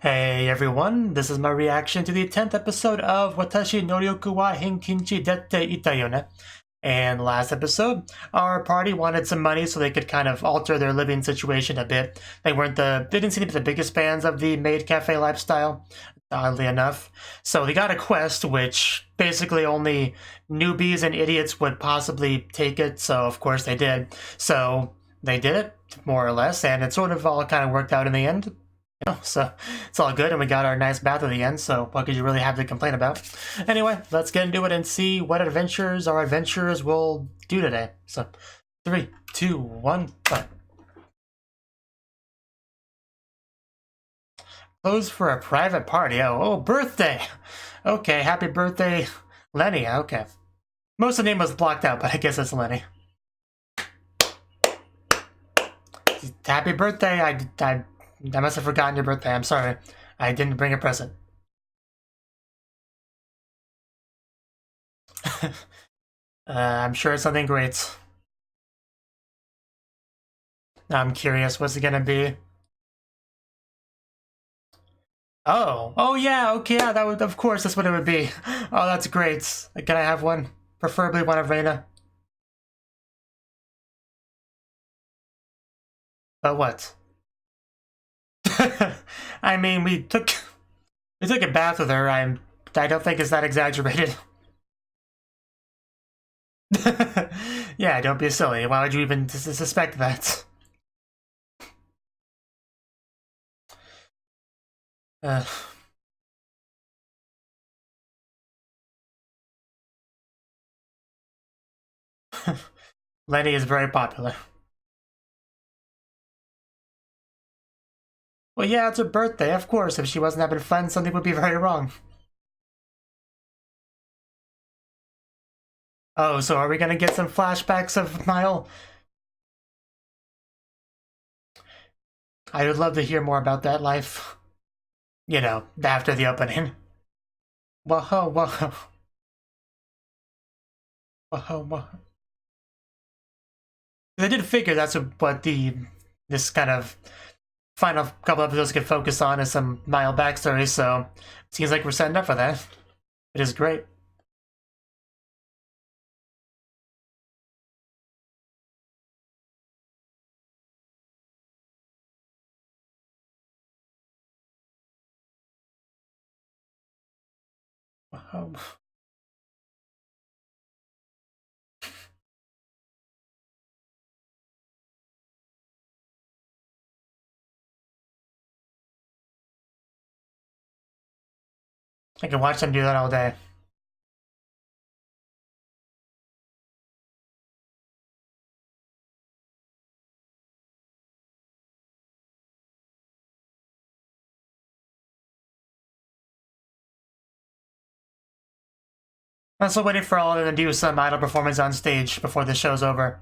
Hey everyone, this is my reaction to the 10th episode of Watashi Nouryoku wa Heikinchi de tte. And last episode, our party wanted some money so they could kind of alter their living situation a bit. They didn't seem to be the biggest fans of the maid cafe lifestyle, oddly enough. So they got a quest, which basically only newbies and idiots would possibly take it, so of course they did. So they did it, more or less, and it sort of all kind of worked out in the end. So it's all good, and we got our nice bath at the end, so what could you really have to complain about? Anyway, let's get into it and see what adventures our adventurers will do today. So, 3, 2, 1, go. Clothes for a private party. Oh, birthday! Okay, happy birthday, Lenny. Okay. Most of the name was blocked out, but I guess it's Lenny. Happy birthday, I must have forgotten your birthday. I'm sorry. I didn't bring a present. I'm sure it's something great. I'm curious, what's it gonna be? Oh yeah, okay, yeah, that would, of course, that's what it would be. Oh, that's great. Can I have one? Preferably one of Reina. But what? I mean, we took a bath with her. I don't think it's that exaggerated. Yeah, don't be silly. Why would you even suspect that? Lenny is very popular. Well, yeah, it's her birthday, of course. If she wasn't having fun, something would be very wrong. Oh, so are we gonna get some flashbacks of Mile? I would love to hear more about that life. You know, after the opening. Whoa, whoa. Whoa, whoa. I did figure that's what this kind of final couple episodes could focus on is some Mile backstory, so it seems like we're setting up for that. It is great. I can watch them do that all day. I'm still waiting for all of them to do some idol performance on stage before the show's over.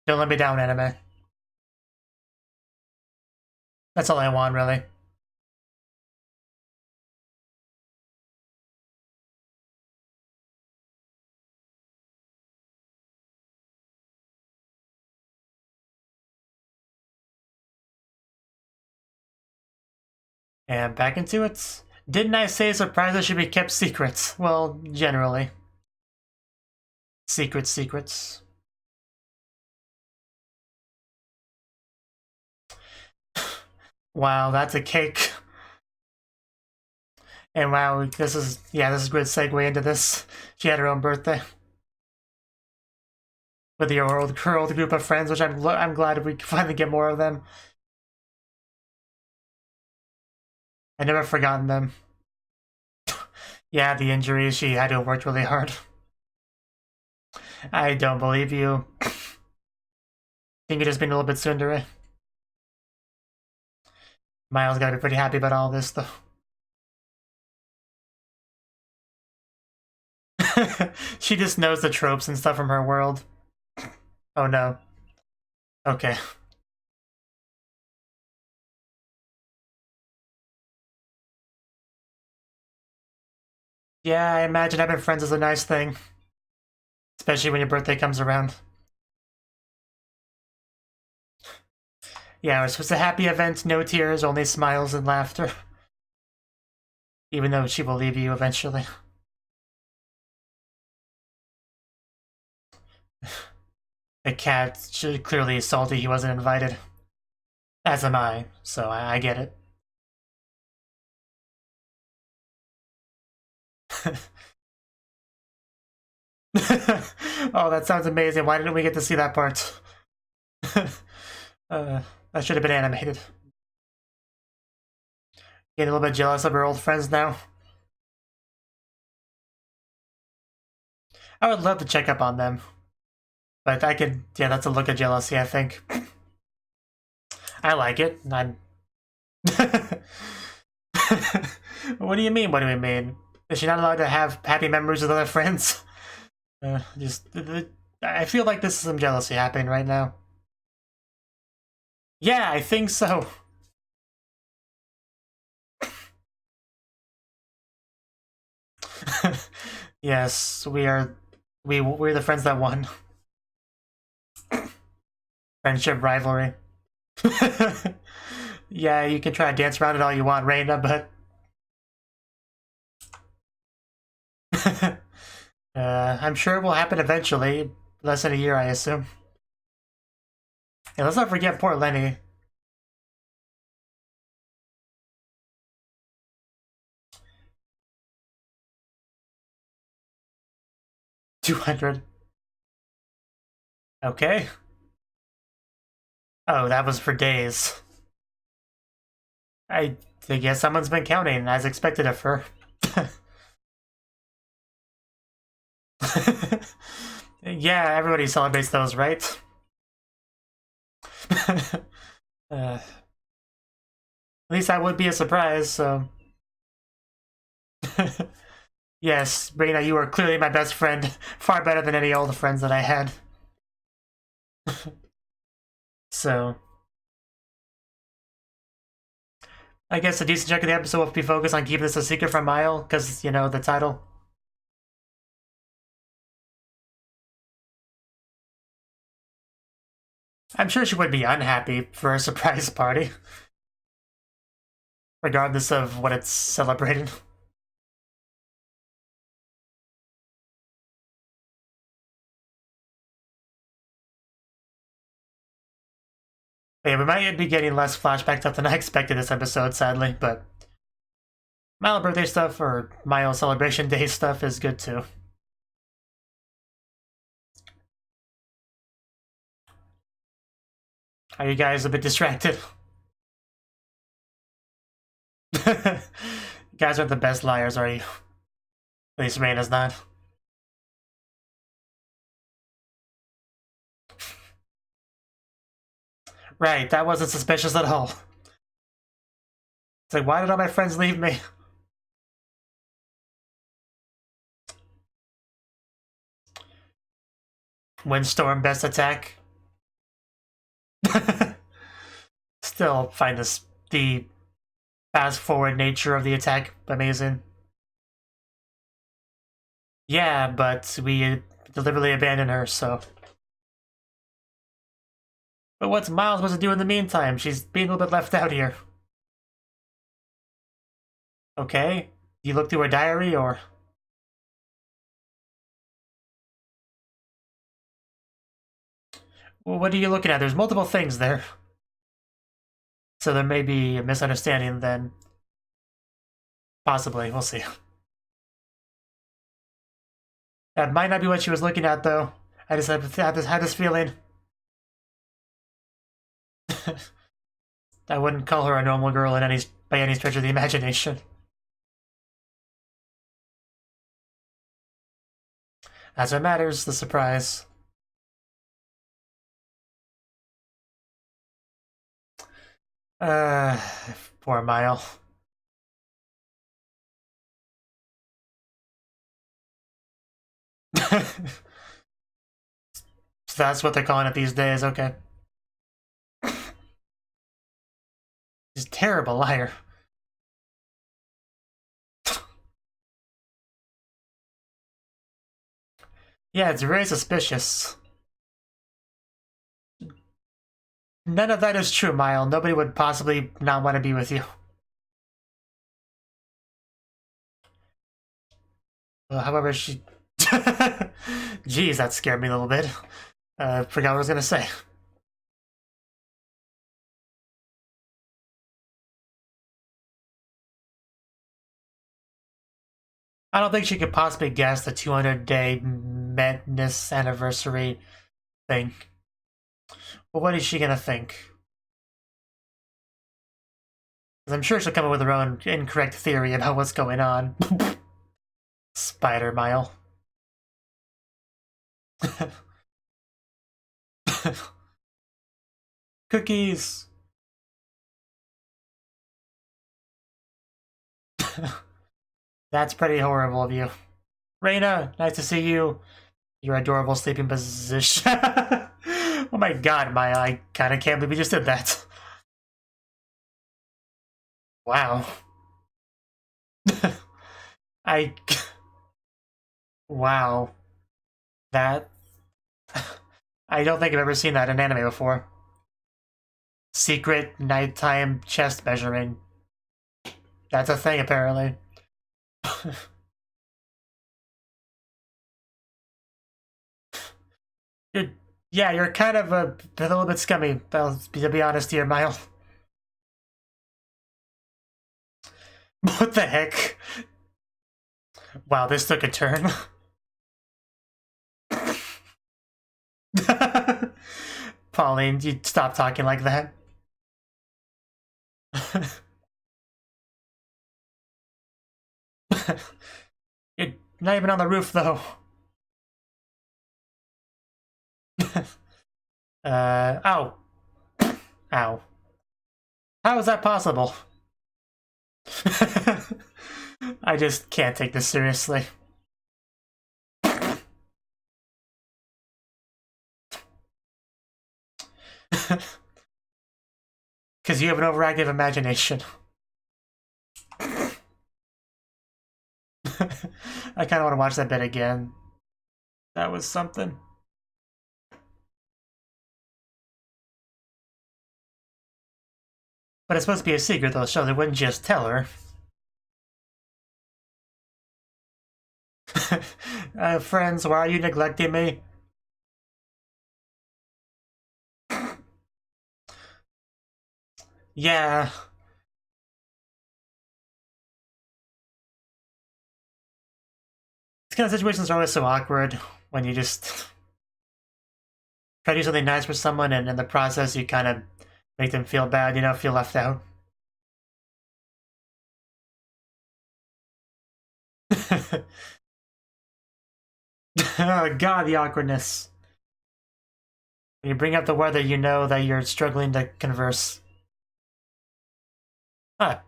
Don't let me down, anime. That's all I want, really. And back into it. Didn't I say surprises should be kept secrets? Well, generally. Secrets. Wow, that's a cake. And wow, this is a good segue into this. She had her own birthday. With her old group of friends, which I'm glad we finally get more of them. I never forgotten them. Yeah, the injuries, she had to have worked really hard. I don't believe you. I think you're just being a little bit tsundere. Miles gotta be pretty happy about all this, though. She just knows the tropes and stuff from her world. Oh no. Okay. Yeah, I imagine having friends is a nice thing. Especially when your birthday comes around. Yeah, we're supposed to happy event, no tears, only smiles and laughter. Even though she will leave you eventually. The cat clearly is salty he wasn't invited. As am I, so I get it. Oh, that sounds amazing. Why didn't we get to see that part? That should have been animated. Getting a little bit jealous of her old friends now. I would love to check up on them. But I could, yeah, that's a look of jealousy, I think. I like it. What do you mean? What do we mean? Is she not allowed to have happy memories with other friends? I feel like this is some jealousy happening right now. Yeah, I think so. Yes, we're the friends that won. Friendship rivalry. Yeah, you can try to dance around it all you want, Reina, but I'm sure it will happen eventually. Less than a year, I assume. And let's not forget poor Lenny. $200. Okay. Oh, that was for days. I guess someone's been counting, as expected of her. Yeah, everybody celebrates those, right? At least that would be a surprise, so... Yes, Reina, you are clearly my best friend. Far better than any old friends that I had. So... I guess a decent chunk of the episode will be focused on keeping this a secret from Mile, because, you know, the title. I'm sure she would be unhappy for a surprise party. Regardless of what it's celebrating. Yeah, we might be getting less flashback stuff than I expected this episode, sadly, but Mile birthday stuff or Mile celebration day stuff is good too. Are you guys a bit distracted? You guys aren't the best liars, are you? At least Reina's not. Right, that wasn't suspicious at all. It's like, why did all my friends leave me? Windstorm, best attack. Still find the fast forward nature of the attack amazing. Yeah, but we deliberately abandoned her, so. But what's Miles supposed to do in the meantime? She's being a little bit left out here. Okay. You look through her diary, or? Well, what are you looking at? There's multiple things there. So there may be a misunderstanding then. Possibly, we'll see. That might not be what she was looking at, though. I just had this feeling. I wouldn't call her a normal girl by any stretch of the imagination. As it matters, the surprise. Poor Mile. So that's what they're calling it these days, okay. He's a terrible liar. Yeah, it's very suspicious. None of that is true, Mile. Nobody would possibly not want to be with you. Well, however, she... Jeez, that scared me a little bit. Forgot what I was gonna say. I don't think she could possibly guess the 200-day madness anniversary thing. But what is she gonna think? I'm sure she'll come up with her own incorrect theory about what's going on. Spider Mile. Cookies. That's pretty horrible of you. Reina, nice to see you. Your adorable sleeping position. Oh my god, Maya, I kinda can't believe we just did that. Wow. Wow. That... I don't think I've ever seen that in anime before. Secret nighttime chest measuring. That's a thing, apparently. Yeah, you're kind of a little bit scummy, to be honest here, Mile. What the heck? Wow, this took a turn. Pauline, you stop talking like that. You're not even on the roof, though. Ow. Ow. How is that possible? I just can't take this seriously. Because you have an overactive imagination. I kind of want to watch that bit again. That was something. But it's supposed to be a secret, though, so they wouldn't just tell her. Friends, why are you neglecting me? Yeah. These kind of situations are always so awkward when you just try to do something nice for someone and in the process you kind of make them feel bad, you know, feel left out. Oh god, the awkwardness. When you bring up the weather, you know that you're struggling to converse. Huh.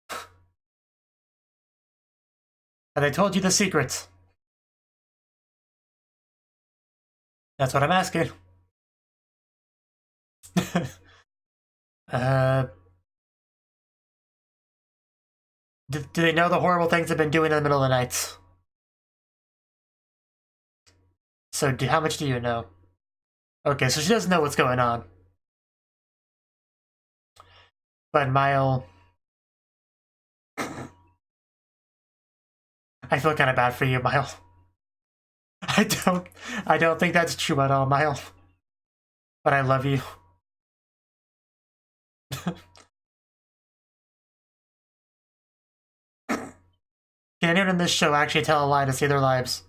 Have they told you the secret? That's what I'm asking. Do they know the horrible things they've been doing in the middle of the night? So, how much do you know? Okay, so she doesn't know what's going on. But Mile... I feel kind of bad for you, Mile. I don't think that's true at all, Mile. But I love you. Can anyone in this show actually tell a lie to save their lives?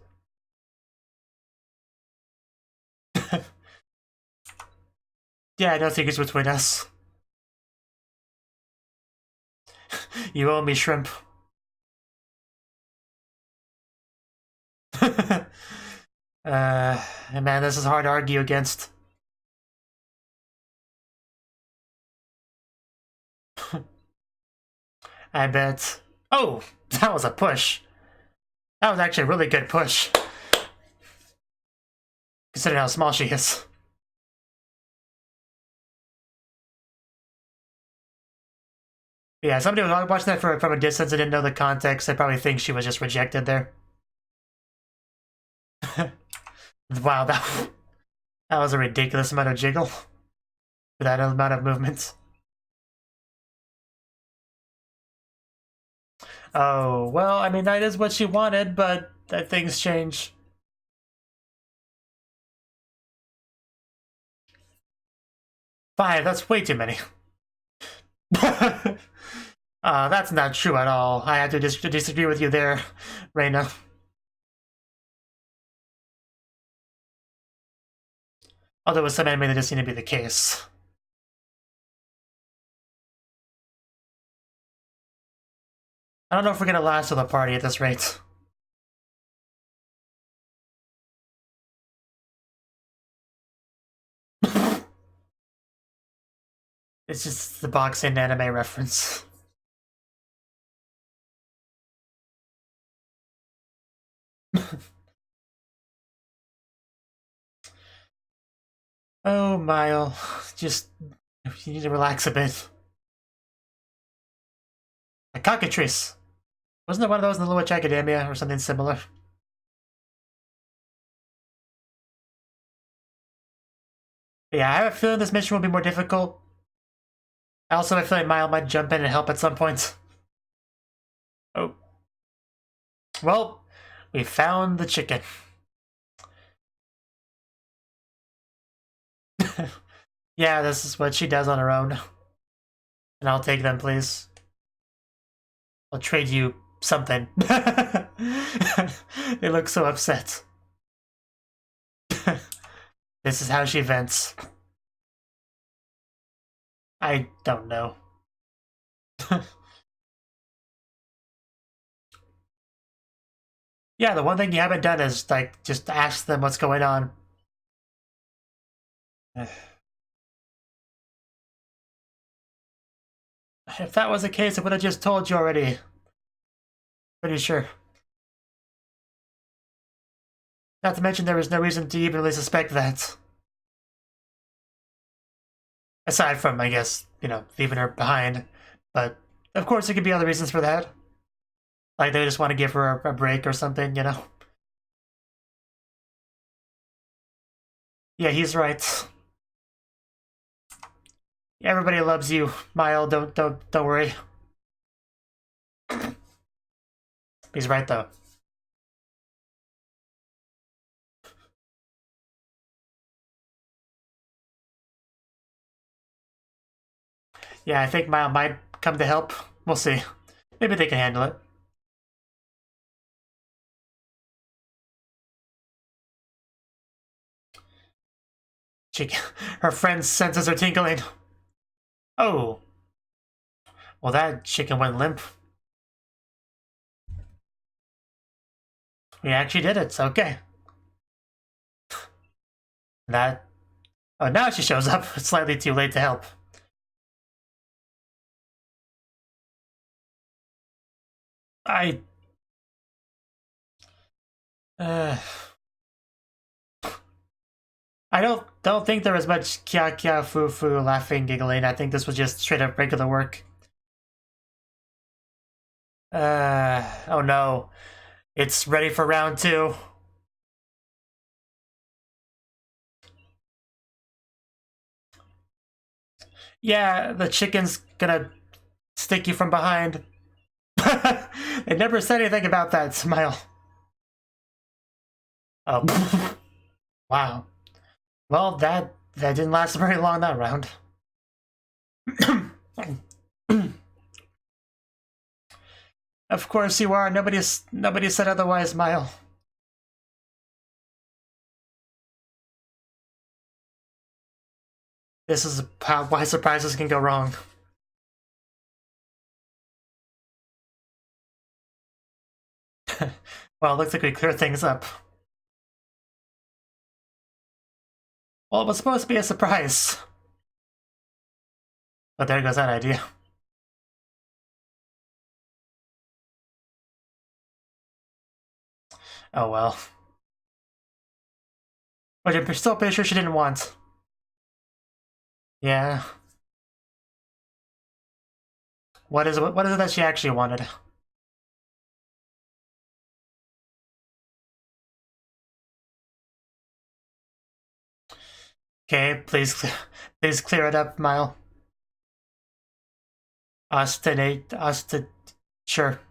Yeah, no secrets between us. You owe me shrimp. Man, this is hard to argue against. I bet. Oh, that was a push. That was actually a really good push. Considering how small she is. Yeah, somebody was watching that from a distance and didn't know the context. They probably think she was just rejected there. Wow, that was a ridiculous amount of jiggle. for that amount of movement. Oh, well, I mean, that is what she wanted, but things change. Five, that's way too many. That's not true at all. I have to disagree with you there, Reina. Although with some anime that does seem to be the case. I don't know if we're gonna last till the party at this rate. It's just the boxing anime reference. Oh, Mile. Just, you need to relax a bit. A cockatrice. Wasn't there one of those in the Witch Academia or something similar? Yeah, I have a feeling this mission will be more difficult. I also have a feeling Mile might jump in and help at some point. Oh. Well, we found the chicken. Yeah, this is what she does on her own. And I'll take them, please. I'll trade you something. They look so upset. This is how she vents. I don't know. Yeah, the one thing you haven't done is, like, just ask them what's going on. If that was the case, I would have just told you already. Pretty sure. Not to mention there was no reason to even really suspect that. Aside from, I guess, you know, leaving her behind. But, of course, there could be other reasons for that. Like, they just want to give her a break or something, you know? Yeah, he's right. Everybody loves you, Mile. Don't worry. He's right, though. Yeah, I think Mile might come to help. We'll see. Maybe they can handle it. Her friend's senses are tingling. Oh. Well, that chicken went limp. We actually did it, so okay. That... Oh, now she shows up. It's slightly too late to help. I don't think there was much kia kia foo foo laughing giggling. I think this was just straight up regular work. Oh no. It's ready for round 2. Yeah, the chicken's gonna stick you from behind. They never said anything about that, Smile. Oh. Wow. Well, that didn't last very long, that round. Of course you are. Nobody said otherwise, Mile. This is why surprises can go wrong. Well, it looks like we cleared things up. Well, it was supposed to be a surprise. But there goes that idea. Oh well. But you're still pretty sure she didn't want. Yeah. What is it that she actually wanted? Okay, please clear it up, Mile. Sure.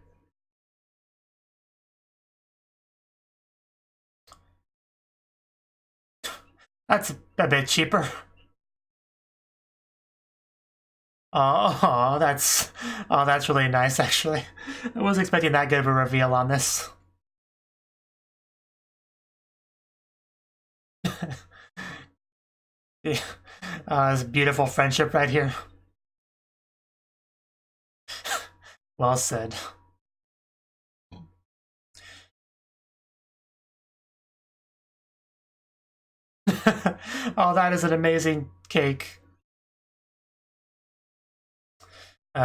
That's a bit cheaper. Oh, that's really nice, actually. I wasn't expecting that good of a reveal on this. This beautiful friendship right here. Well said. Oh, that is an amazing cake.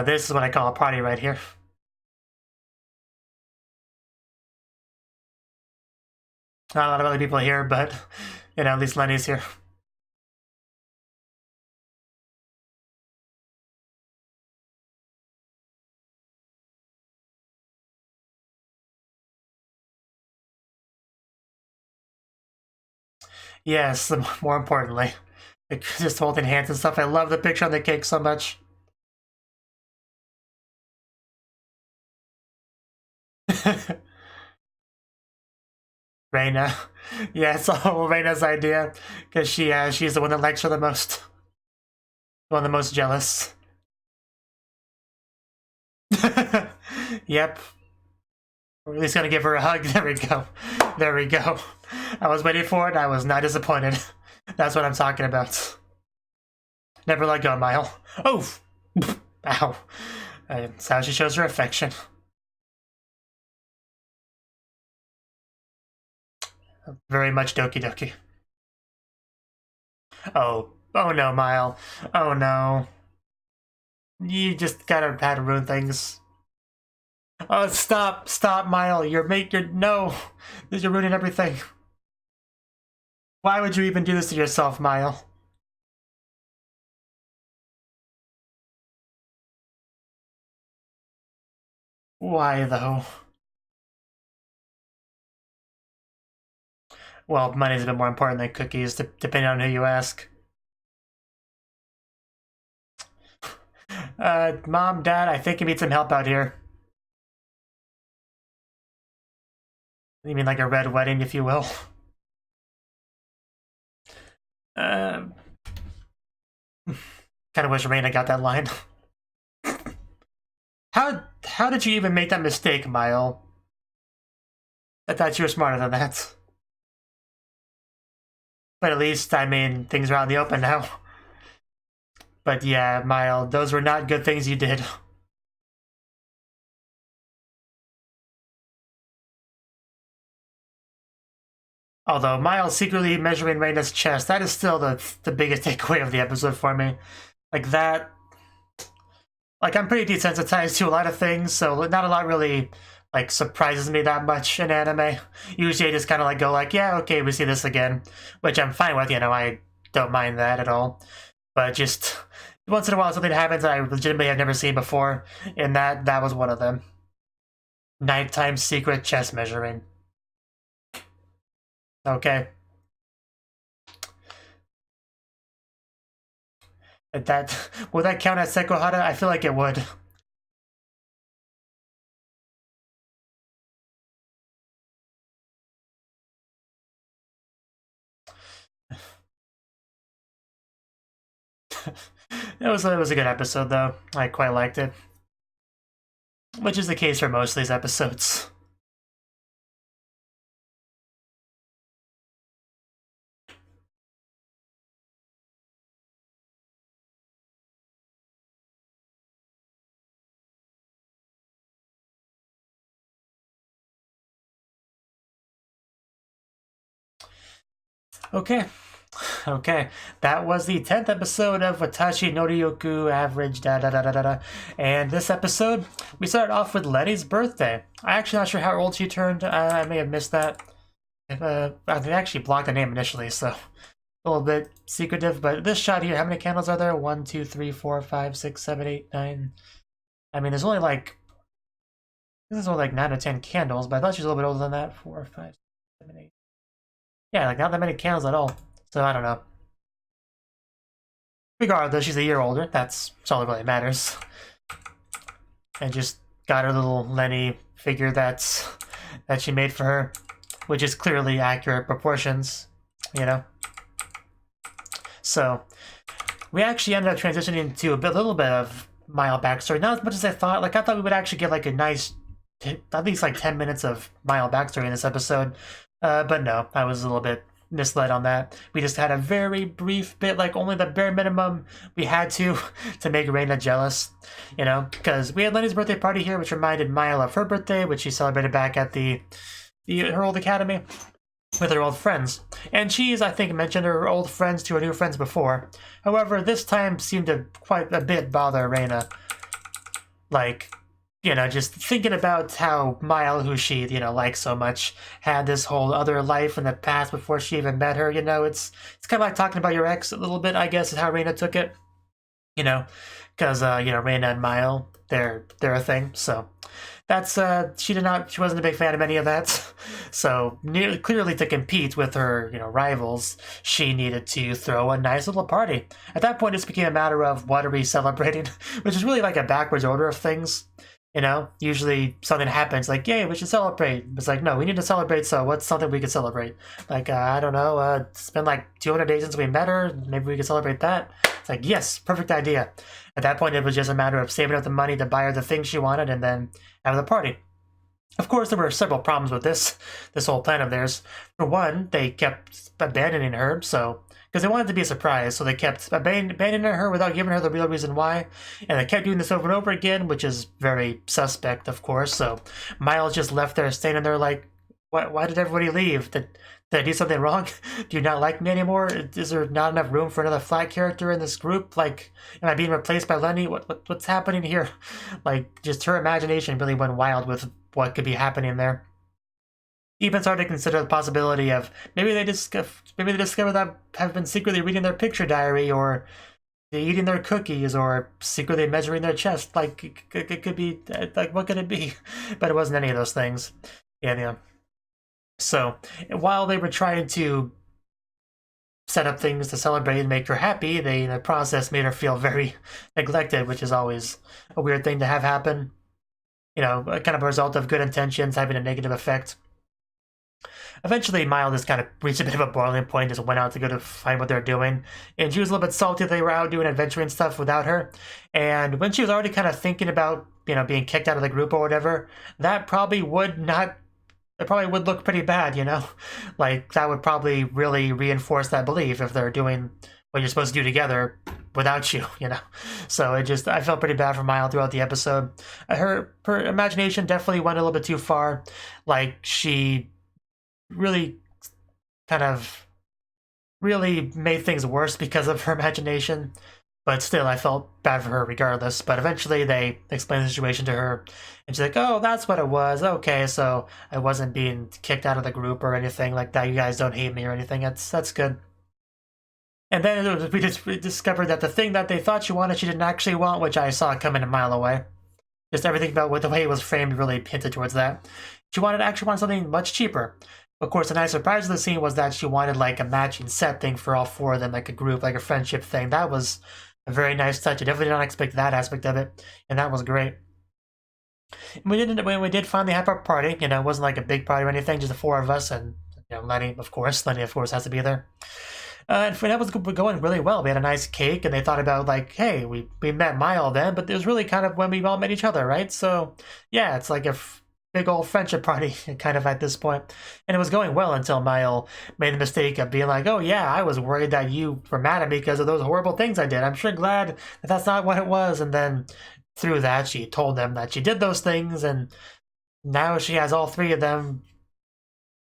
This is what I call a party right here. Not a lot of other people here, but, you know, at least Lenny's here. Yes, more importantly. Like, just holding hands and stuff. I love the picture on the cake so much. Reina. Yeah, it's all Reina's idea. Because she's the one that likes her the most. The one the most jealous. Yep. We're at least gonna give her a hug. There we go. There we go. I was waiting for it. I was not disappointed. That's what I'm talking about. Never let go, Mile. Oh! Ow. That's how she shows her affection. Very much doki doki. Oh. Oh no, Mile. Oh no. You just gotta how to ruin things. Oh, stop, Mile. You're no. You're ruining everything. Why would you even do this to yourself, Mile? Why, though? Well, money's a bit more important than cookies, depending on who you ask. Mom, Dad, I think you need some help out here. You mean like a red wedding, if you will? Kind of wish Reina got that line. How did you even make that mistake, Mile? I thought you were smarter than that. But at least, I mean, things are out in the open now. But yeah, Mile, those were not good things you did. Although Mile secretly measuring Reina's chest, that is still the biggest takeaway of the episode for me. Like that... Like, I'm pretty desensitized to a lot of things, so not a lot really, like, surprises me that much in anime. Usually I just kind of, like, go like, yeah, okay, we see this again. Which I'm fine with, you know, I don't mind that at all. But just, once in a while something happens that I legitimately have never seen before, and that was one of them. Nighttime secret chest measuring. Okay. Would that count as Sekohara? I feel like it would. It was a good episode though. I quite liked it. Which is the case for most of these episodes. Okay. Okay, that was the 10th episode of Watashi Nouryoku Average And this episode, we started off with Letty's birthday. I'm actually not sure how old she turned. I may have missed that. I actually blocked the name initially, so a little bit secretive. But this shot here, how many candles are there? 1, 2, 3, 4, 5, 6, 7, 8, 9. I mean, there's only like... This is only like 9 or 10 candles, but I thought she was a little bit older than that. 4, 5, 7, 8. Yeah, like not that many candles at all. So I don't know. regardless, she's a year older. That's all that really matters. And just got her little Lenny figure that she made for her, which is clearly accurate proportions, you know? So, we actually ended up transitioning to a little bit of Mile backstory. Not as much as I thought. Like, I thought we would actually get, like, a nice, at least, like, 10 minutes of Mile backstory in this episode. But no, I was a little bit misled on that. We just had a very brief bit, like, only the bare minimum we had to make Reina jealous, you know? Because we had Lenny's birthday party here, which reminded Mile of her birthday, which she celebrated back at her old academy with her old friends. And she's, I think, mentioned her old friends to her new friends before. However, this time seemed to quite a bit bother Reina. Like, you know, just thinking about how Mile, who she, you know, likes so much, had this whole other life in the past before she even met her, you know, it's kind of like talking about your ex a little bit, I guess, is how Reina took it. You know, because, you know, Reina and Mile, they're a thing, so... That's, she wasn't a big fan of any of that. So, clearly to compete with her, you know, rivals, she needed to throw a nice little party. At that point, it became a matter of what are we celebrating, which is really like a backwards order of things. You know, usually something happens like, yay, we should celebrate. It's like, no, we need to celebrate, so what's something we could celebrate? Like, I don't know, it's been like 200 days since we met her, maybe we could celebrate that. It's like, yes, perfect idea. At that point, it was just a matter of saving up the money to buy her the things she wanted and then have the party. Of course, there were several problems with this whole plan of theirs. For one, they kept abandoning her, so... Because they wanted to be a surprise, so they kept abandoning her without giving her the real reason why. And they kept doing this over and over again, which is very suspect, of course. So Miles just left there, standing there like, why did everybody leave? Did I do something wrong? Do you not like me anymore? Is there not enough room for another flat character in this group? Like, am I being replaced by Lenny? What's happening here? Like, just her imagination really went wild with what could be happening there. Even started to consider the possibility of maybe they discover that have been secretly reading their picture diary, or eating their cookies, or secretly measuring their chest. Like, it could be, like, what could it be? But it wasn't any of those things. Yeah. So, while they were trying to set up things to celebrate and make her happy, they, in the process, made her feel very neglected, which is always a weird thing to have happen. You know, kind of a result of good intentions having a negative effect. Eventually, Mile just kind of reached a bit of a boiling point, just went out to go to find what they're doing. And she was a little bit salty that they were out doing adventuring stuff without her. And when she was already kind of thinking about, you know, being kicked out of the group or whatever, that probably would look pretty bad, you know? Like, that would probably really reinforce that belief if they're doing what you're supposed to do together without you, you know? So I felt pretty bad for Mile throughout the episode. Her imagination definitely went a little bit too far. Like, she really kind of really made things worse because of her imagination, but still I felt bad for her regardless. But eventually they explained the situation to her, and she's like, oh, that's what it was, okay, so I wasn't being kicked out of the group or anything like that, you guys don't hate me or anything, that's good. And then we discovered that the thing that they thought she wanted, she didn't actually want, which I saw coming a mile away. Just everything about the way it was framed really hinted towards that. She actually wanted something much cheaper. Of course, a nice surprise of the scene was that she wanted like a matching set thing for all four of them, like a group, like a friendship thing. That was a very nice touch. I definitely did not expect that aspect of it, and that was great. And when we did finally have our party, you know, it wasn't like a big party or anything, just the four of us, and, you know, Lenny, of course, has to be there. And that was going really well. We had a nice cake, and they thought about, like, hey, we met Mile then, but it was really kind of when we all met each other, right? So, yeah, it's like a big old friendship party, kind of, at this point. And it was going well until Mile made the mistake of being like, oh, yeah, I was worried that you were mad at me because of those horrible things I did. I'm sure glad that that's not what it was. And then through that, she told them that she did those things, and now she has all three of them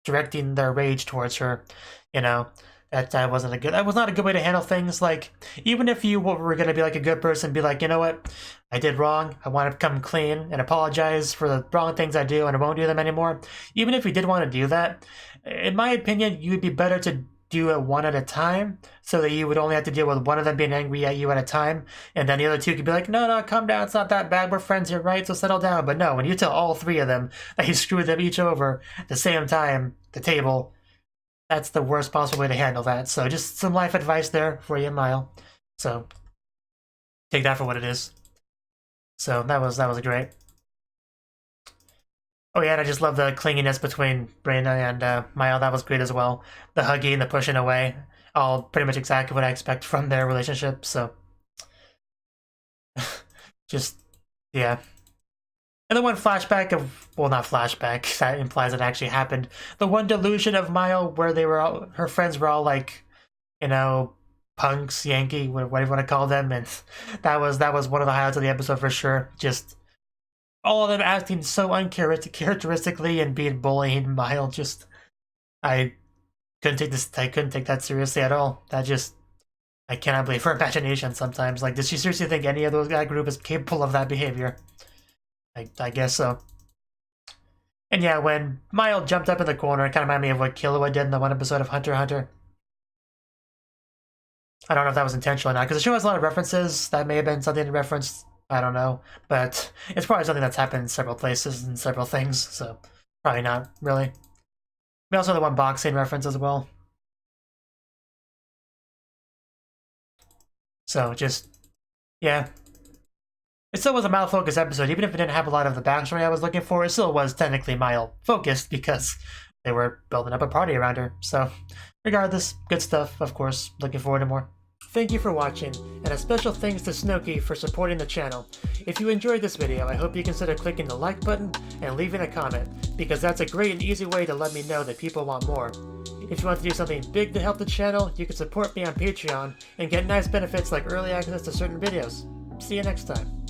directing their rage towards her, you know. That was not a good way to handle things. Like, even if you were going to be like a good person, be like, you know what, I did wrong, I want to come clean and apologize for the wrong things I do, and I won't do them anymore. Even if you did want to do that, in my opinion, you'd be better to do it one at a time, so that you would only have to deal with one of them being angry at you at a time, and then the other two could be like, no, calm down, it's not that bad, we're friends here, right, so settle down. But no, when you tell all three of them that you screwed them each over at the same time, the table, that's the worst possible way to handle that. So just some life advice there for you, Mile. So take that for what it is. So that was great. Oh yeah, and I just love the clinginess between Brena and Mile. That was great as well. The hugging, the pushing away, all pretty much exactly what I expect from their relationship. So just yeah. And the one flashback of, well, not flashback, that implies it actually happened. The one delusion of Mile where they were all, her friends were all like, you know, punks, Yankee, whatever you want to call them, and that was one of the highlights of the episode for sure. Just all of them acting so uncharacteristically and being bullying Mile. Just I couldn't take that seriously at all. I cannot believe her imagination sometimes. Like, does she seriously think any of that group is capable of that behavior? I guess so. And yeah, when Mile jumped up in the corner, it kind of reminded me of what Killua did in the one episode of Hunter x Hunter. I don't know if that was intentional or not, because the show has a lot of references. That may have been something referenced. I don't know. But it's probably something that's happened in several places and several things, so probably not, really. We also have the one boxing reference as well. So just, yeah. It still was a Mile-focused episode, even if it didn't have a lot of the backstory I was looking for. It still was technically Mile-focused because they were building up a party around her. So, regardless, good stuff, of course. Looking forward to more. Thank you for watching, and a special thanks to Cnouki for supporting the channel. If you enjoyed this video, I hope you consider clicking the like button and leaving a comment, because that's a great and easy way to let me know that people want more. If you want to do something big to help the channel, you can support me on Patreon and get nice benefits like early access to certain videos. See you next time.